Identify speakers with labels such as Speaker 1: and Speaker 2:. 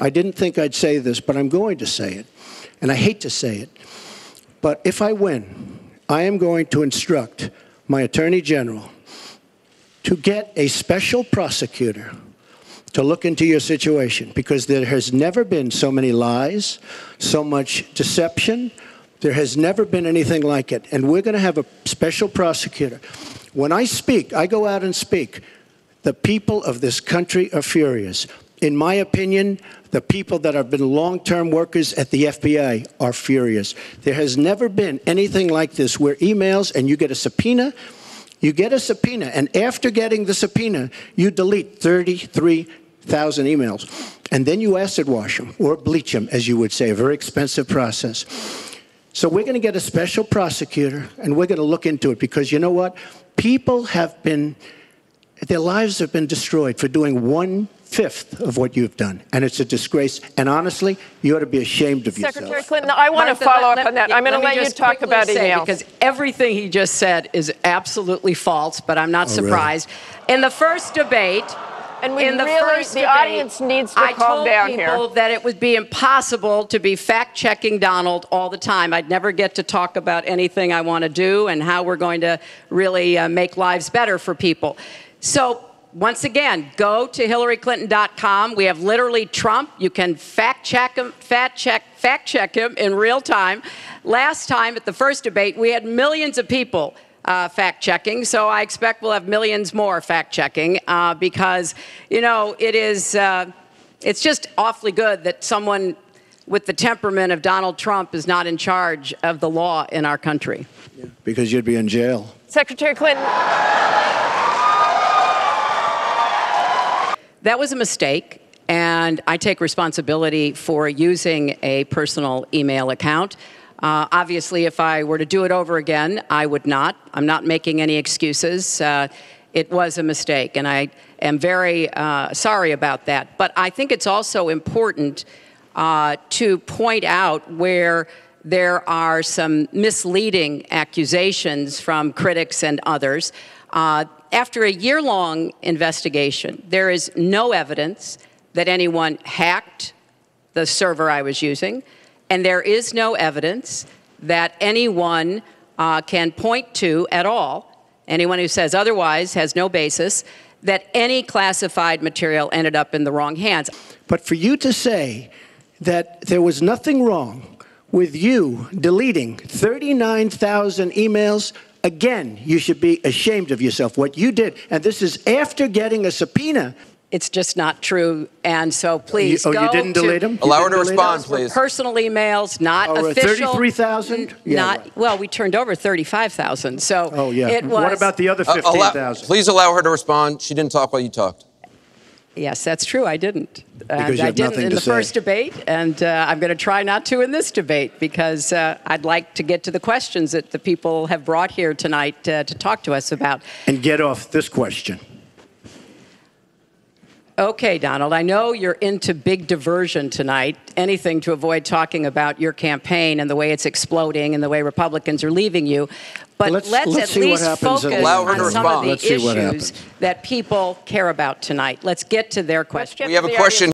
Speaker 1: I didn't think I'd say this, but I'm going to say it. And I hate to say it. But if I win, I am going to instruct my Attorney General to get a special prosecutor to look into your situation, because there has never been so many lies, so much deception. There has never been anything like it. And we're going to have a special prosecutor. When I speak, I go out and speak. The people of this country are furious. In my opinion, the people that have been long-term workers at the FBI are furious. There has never been anything like this, where emails and you get a subpoena, and after getting the subpoena, you delete 33,000 emails. And then you acid wash them, or bleach them, as you would say, a very expensive process. So we're going to get a special prosecutor, and we're going to look into it, because you know what? People have been, their lives have been destroyed for doing 1/5 of what you've done. And it's a disgrace. And honestly, you ought to be ashamed of yourself.
Speaker 2: Secretary Clinton, I want to follow up on that. I'm going to let you talk about emails.
Speaker 3: Because everything he just said is absolutely false, but I'm not surprised. Really? In the first debate,
Speaker 2: and the audience needs to calm down here.
Speaker 3: I told people that it would be impossible to be fact-checking Donald all the time. I'd never get to talk about anything I want to do and how we're going to really make lives better for people. So once again, go to HillaryClinton.com. We have literally Trump. You can fact check him in real time. Last time at the first debate, we had millions of people fact-checking, so I expect we'll have millions more fact-checking because, you know, it's just awfully good that someone with the temperament of Donald Trump is not in charge of the law in our country.
Speaker 1: Yeah, because you'd be in jail.
Speaker 2: Secretary Clinton.
Speaker 3: That was a mistake, and I take responsibility for using a personal email account. Obviously, if I were to do it over again, I would not. I'm not making any excuses. It was a mistake, and I am very sorry about that. But I think it's also important to point out where there are some misleading accusations from critics and others. After a year-long investigation, there is no evidence that anyone hacked the server I was using. And there is no evidence that anyone can point to at all, anyone who says otherwise has no basis, that any classified material ended up in the wrong hands.
Speaker 1: But for you to say that there was nothing wrong with you deleting 39,000 emails, again, you should be ashamed of yourself, what you did. And this is after getting a subpoena.
Speaker 3: It's just not true, and so please go
Speaker 1: you didn't delete them?
Speaker 4: Allow her to respond, please.
Speaker 3: Personal emails, not official.
Speaker 1: 33,000? Yeah,
Speaker 3: well, we turned over 35,000, so it was.
Speaker 1: What about the other 15,000?
Speaker 4: Please allow her to respond. She didn't talk while you talked.
Speaker 3: Yes, that's true. I didn't.
Speaker 1: Because you have
Speaker 3: I didn't
Speaker 1: nothing
Speaker 3: in
Speaker 1: to
Speaker 3: the
Speaker 1: say.
Speaker 3: first debate, and I'm going to try not to in this debate, because I'd like to get to the questions that the people have brought here tonight to talk to us about.
Speaker 1: And get off this question.
Speaker 3: Okay, Donald, I know you're into big diversion tonight, anything to avoid talking about your campaign and the way it's exploding and the way Republicans are leaving you. But let's at least focus on some of the issues that people care about tonight. Let's get to their questions.
Speaker 4: We have a question.